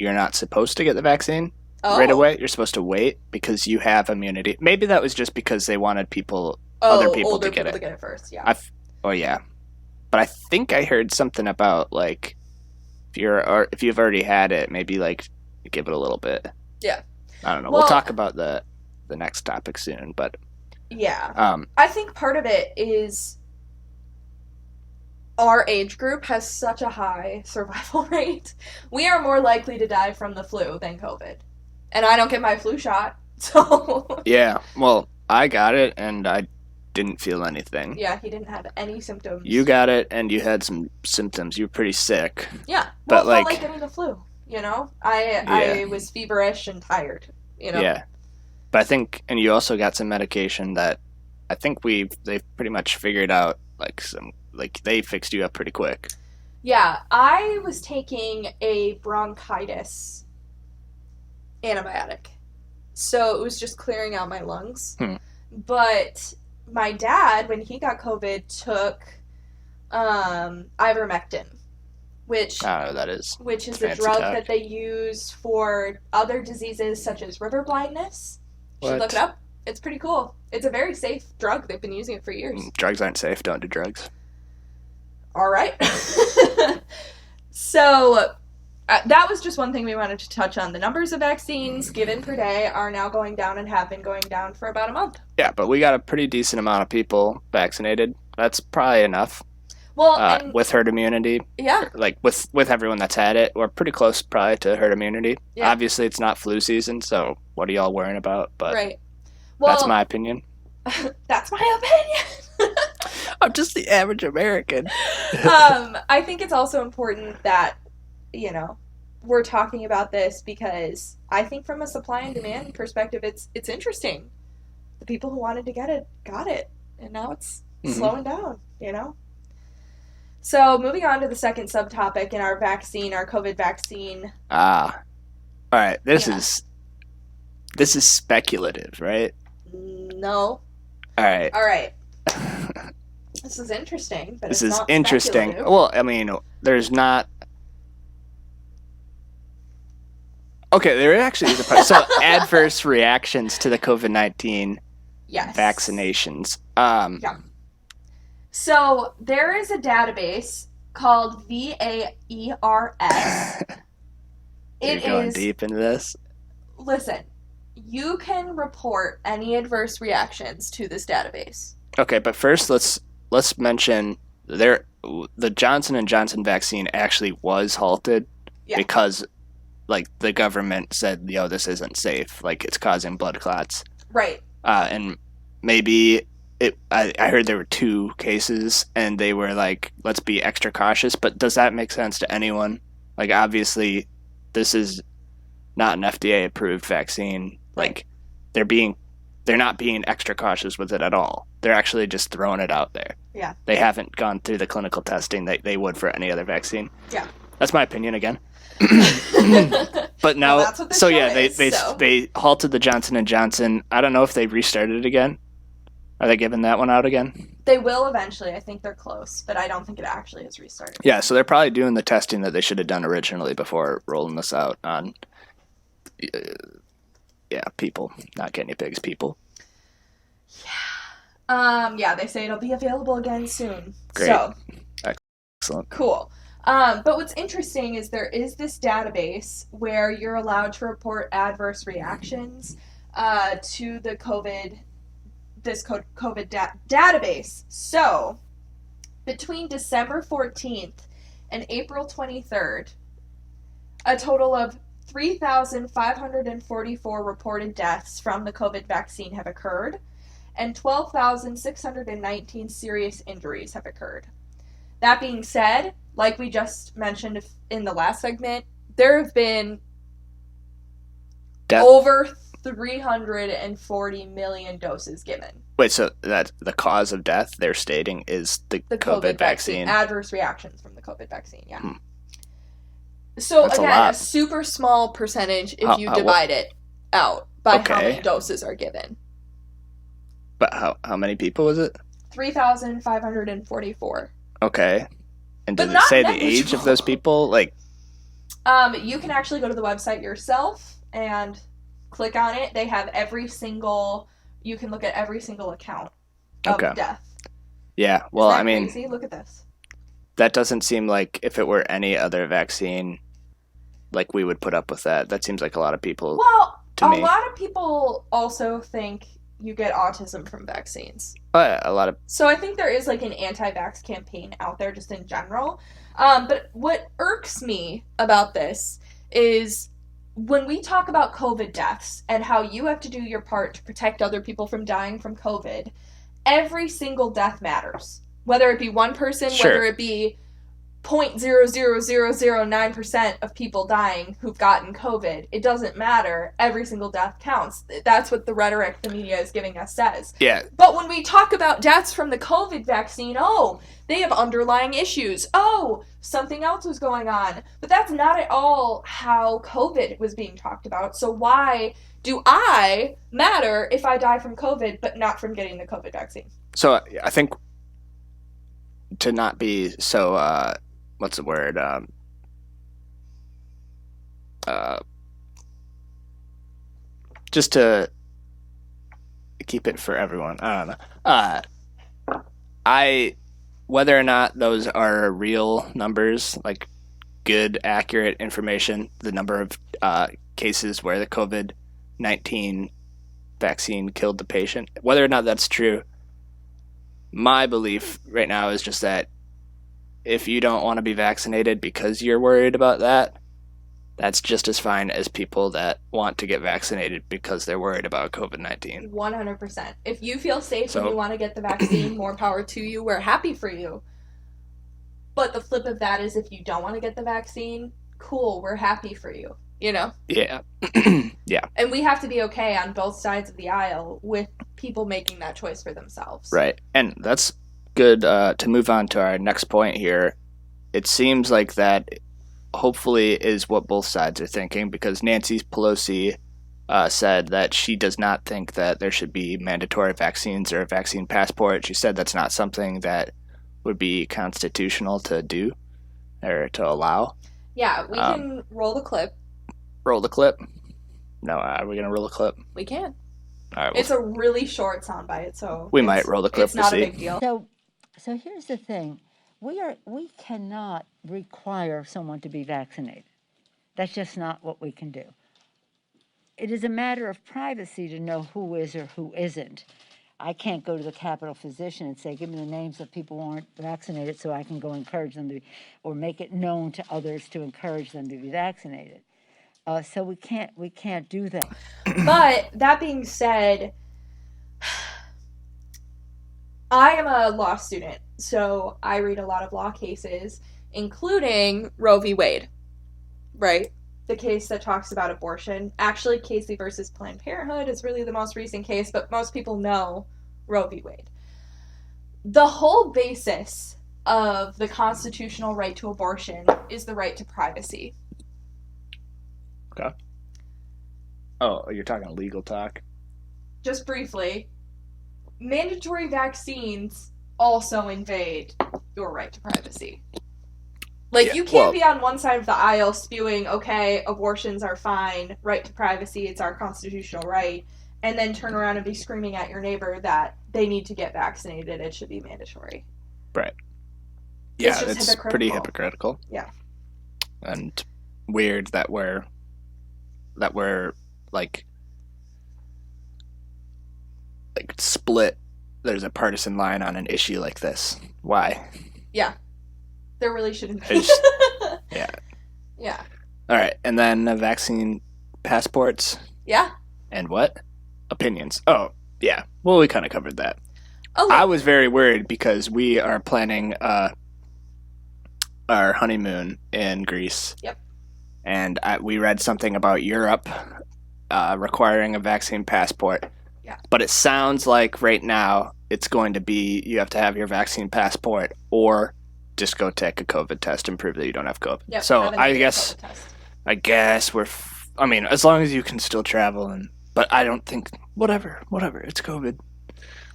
you're not supposed to get the vaccine Oh. right away. You're supposed to wait because you have immunity. Maybe that was just because they wanted other people older to get people it. to get it first, yeah. Yeah. But I think I heard something about like if you've already had it, maybe like give it a little bit. Yeah. I don't know. Well, we'll talk about the next topic soon, but yeah. I think part of it is our age group has such a high survival rate. We are more likely to die from the flu than COVID. And I don't get my flu shot, so... Yeah, well, I got it, and I didn't feel anything. Yeah, he didn't have any symptoms. You got it, and you had some symptoms. You were pretty sick. Yeah, but well, it felt like getting the flu, you know? I was feverish and tired, you know? Yeah. But I think, and you also got some medication that I think they've pretty much figured out, they fixed you up pretty quick. Yeah, I was taking a bronchitis antibiotic. So it was just clearing out my lungs. But my dad, when he got COVID, took ivermectin, which I don't know what that is. Which is a Fancy drug talk. that they use for other diseases such as river blindness. You should What? look it up. It's pretty cool. It's a very safe drug. They've been using it for years. Drugs aren't safe. Don't do drugs. All right. So that was just one thing we wanted to touch on. The numbers of vaccines given per day are now going down and have been going down for about a month. Yeah, but we got a pretty decent amount of people vaccinated. That's probably enough. Well, with herd immunity. Yeah. Like with everyone that's had it, we're pretty close probably to herd immunity. Yeah. Obviously, it's not flu season, so what are y'all worrying about? But right. Well, that's my opinion. That's my opinion. I'm just the average American. I think it's also important that, we're talking about this because I think from a supply and demand perspective, it's interesting. The people who wanted to get it got it, and now it's slowing down, So moving on to the second subtopic in our COVID vaccine. All right. This is speculative, right? No. All right. This is interesting, but This it's is not interesting. speculative. Well, I mean, there's not. Okay, there actually is a part. So, adverse reactions to the COVID-19 vaccinations. Yeah. So, there is a database called VAERS. You're going deep into this? Listen, you can report any adverse reactions to this database. Okay, but first let's mention the Johnson & Johnson vaccine actually was halted because the government said, this isn't safe, it's causing blood clots. Right. And maybe I heard there were 2 cases and they were let's be extra cautious, but does that make sense to anyone? Obviously this is not an FDA approved vaccine. Like they're not being extra cautious with it at all. They're actually just throwing it out there. Yeah. They haven't gone through the clinical testing that they would for any other vaccine. Yeah. That's my opinion again. But now, well, that's what so yeah, is, they halted the Johnson & Johnson. I don't know if they restarted it again. Are they giving that one out again? They will eventually. I think they're close, but I don't think it actually has restarted. Yeah, so they're probably doing the testing that they should have done originally before rolling this out on, people, not guinea pigs, people. Yeah, they say it'll be available again soon. Great. So, Excellent. cool. But what's interesting is there is this database where you're allowed to report adverse reactions to the COVID database. So, between December 14th and April 23rd, a total of 3,544 reported deaths from the COVID vaccine have occurred, and 12,619 serious injuries have occurred. That being said, like we just mentioned in the last segment, there have been over 340 million doses given. Wait, so that the cause of death they're stating is the COVID vaccine? Adverse reactions from the COVID vaccine, yeah. So That's again, a super small percentage if you divide it out by how many doses are given. But how many people was it? 3,544. Okay. And does it say the age of those people? Like, you can actually go to the website yourself and click on it. They have you can look at every single account of death. Yeah, well, Isn't that crazy? Look at this. That doesn't seem like if it were any other vaccine, like we would put up with that. That seems like a lot of people. Well, a lot of people also think you get autism from vaccines. A lot of. So I think there is like an anti-vax campaign out there just in general. But what irks me about this is when we talk about COVID deaths and how you have to do your part to protect other people from dying from COVID, every single death matters. Whether it be one person, whether it be 0.00009% of people dying who've gotten COVID, it doesn't matter. Every single death counts. That's what the rhetoric the media is giving us says. Yeah. But when we talk about deaths from the COVID vaccine, they have underlying issues. Something else was going on. But that's not at all how COVID was being talked about. So why do I matter if I die from COVID but not from getting the COVID vaccine? So I think to not be so, what's the word? Just to keep it for everyone. I don't know. Whether or not those are real numbers, like good, accurate information, the number of cases where the COVID-19 vaccine killed the patient, whether or not that's true, my belief right now is just that if you don't want to be vaccinated because you're worried about that, that's just as fine as people that want to get vaccinated because they're worried about COVID-19. 100%. If you feel safe and you want to get the vaccine, more power to you. We're happy for you. But the flip of that is if you don't want to get the vaccine, cool, we're happy for you. You know? Yeah. Yeah. And we have to be okay on both sides of the aisle with people making that choice for themselves. Right. And that's good to move on to our next point here. It seems like that hopefully is what both sides are thinking, because Nancy Pelosi said that she does not think that there should be mandatory vaccines or a vaccine passport. She said that's not something that would be constitutional to do or to allow. Yeah, we can roll the clip. Roll the clip? No, are we going to roll the clip? We can. All right, it's a really short soundbite, so we might roll the clip. It's not a big deal. So here's the thing. We cannot require someone to be vaccinated. That's just not what we can do. It is a matter of privacy to know who is or who isn't. I can't go to the Capitol physician and say, give me the names of people who aren't vaccinated so I can go encourage them to be, or make it known to others to encourage them to be vaccinated. So we can't do that. But that being said, I am a law student, so I read a lot of law cases, including Roe v. Wade, right? the case that talks about abortion. Actually, Casey versus Planned Parenthood is really the most recent case, but most people know Roe v. Wade. The whole basis of the constitutional right to abortion is the right to privacy. Okay. Oh, you're talking legal talk? Just briefly, mandatory vaccines also invade your right to privacy. Like, you can't be on one side of the aisle spewing, okay, abortions are fine, right to privacy, it's our constitutional right, and then turn around and be screaming at your neighbor that they need to get vaccinated, it should be mandatory. Right. Yeah, it's pretty hypocritical. Yeah. And weird that we're like split. There's a partisan line on an issue like this. Why? Yeah. There really shouldn't be. Yeah. Yeah. All right, and then vaccine passports. Yeah. And what? Opinions. Oh, yeah. Well, we kind of covered that. Oh. I was very worried because we are planning our honeymoon in Greece. Yep. And we read something about Europe requiring a vaccine passport. Yeah. But it sounds like right now it's going to be you have to have your vaccine passport or just go take a COVID test and prove that you don't have COVID. Yep, so I guess I mean, as long as you can still travel, but I don't think whatever, it's COVID.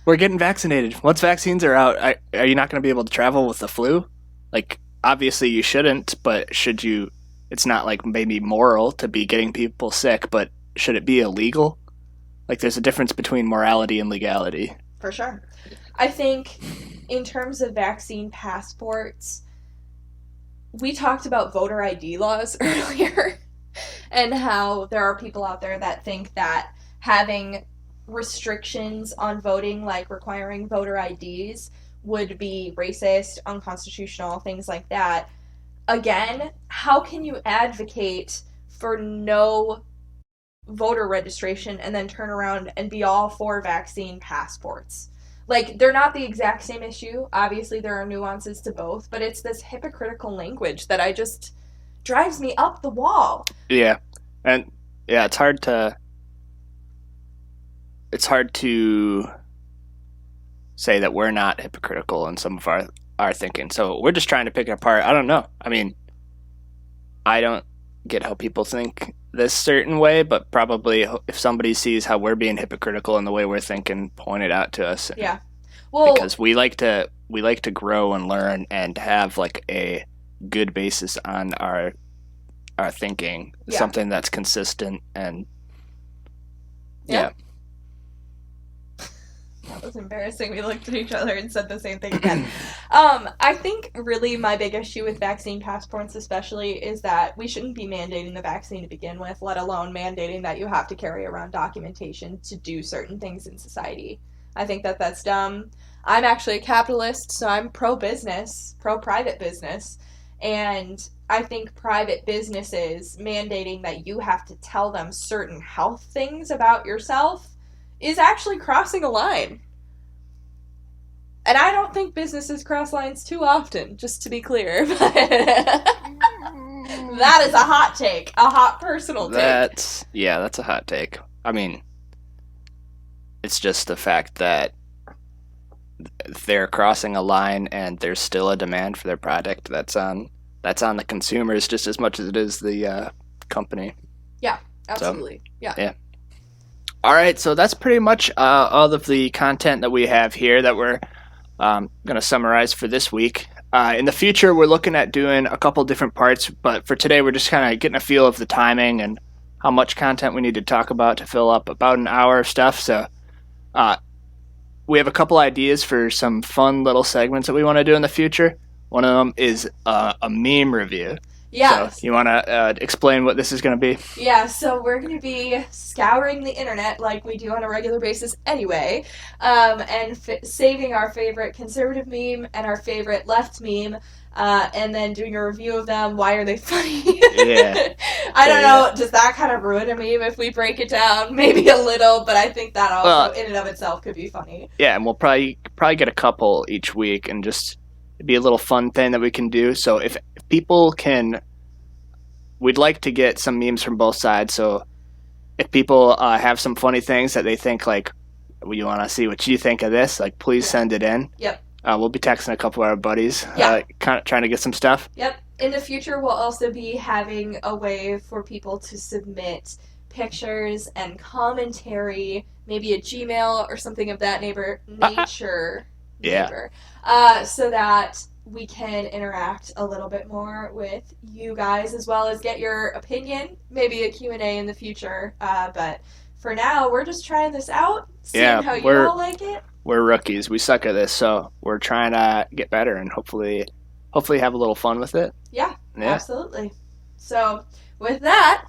We're getting vaccinated. Once vaccines are out, are you not going to be able to travel with the flu? Like, obviously you shouldn't, but should you? It's not like maybe moral to be getting people sick, but should it be illegal? Like, there's a difference between morality and legality. For sure. I think in terms of vaccine passports, we talked about voter ID laws earlier and how there are people out there that think that having restrictions on voting, like requiring voter IDs, would be racist, unconstitutional, things like that. Again, how can you advocate for no voter registration and then turn around and be all for vaccine passports? Like, they're not the exact same issue. Obviously, there are nuances to both, but it's this hypocritical language that I just drives me up the wall. Yeah. And yeah, it's hard to say that we're not hypocritical in some of our thinking. So we're just trying to pick it apart. I don't know. I mean, I don't get how people think this certain way, but probably if somebody sees how we're being hypocritical in the way we're thinking, point it out to us. Yeah. Well, because we like to grow and learn and have like a good basis on our thinking, something that's consistent and yeah. That was embarrassing. We looked at each other and said the same thing again. I think really my big issue with vaccine passports especially is that we shouldn't be mandating the vaccine to begin with, let alone mandating that you have to carry around documentation to do certain things in society. I think that that's dumb. I'm actually a capitalist, so I'm pro-business, pro-private business, and I think private businesses mandating that you have to tell them certain health things about yourself is actually crossing a line. And I don't think businesses cross lines too often, just to be clear. That is a hot take. A hot personal take. That's a hot take. I mean, it's just the fact that they're crossing a line and there's still a demand for their product. That's on the consumers just as much as it is the company. Yeah, absolutely. So, yeah. All right, so that's pretty much all of the content that we have here that we're going to summarize for this week. In the future, we're looking at doing a couple different parts, but for today, we're just kind of getting a feel of the timing and how much content we need to talk about to fill up about an hour of stuff. So we have a couple ideas for some fun little segments that we want to do in the future. One of them is a meme review. Yeah. So you want to explain what this is going to be? Yeah, so we're going to be scouring the internet like we do on a regular basis anyway, and saving our favorite conservative meme and our favorite left meme, and then doing a review of them. Why are they funny? Yeah. I don't know. Does that kind of ruin a meme if we break it down? Maybe a little, but I think that also in and of itself could be funny. Yeah, and we'll probably get a couple each week and just... It'd be a little fun thing that we can do. So if people can we'd like to get some memes from both sides. So if people have some funny things that they think like, we want to see what you think of this, like please send it in. Yep. We'll be texting a couple of our buddies, kind of trying to get some stuff. Yep. In the future, we'll also be having a way for people to submit pictures and commentary, maybe a Gmail or something of that nature. So that we can interact a little bit more with you guys, as well as get your opinion, maybe a Q&A in the future. But for now, we're just trying this out, seeing how you all like it. We're rookies. We suck at this, so we're trying to get better and hopefully have a little fun with it. Yeah, absolutely. So with that,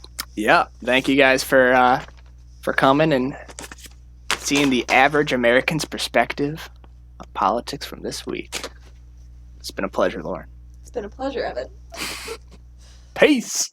thank you guys for coming and seeing the average American's perspective on politics from this week. It's been a pleasure, Lauren. It's been a pleasure, Evan. Peace.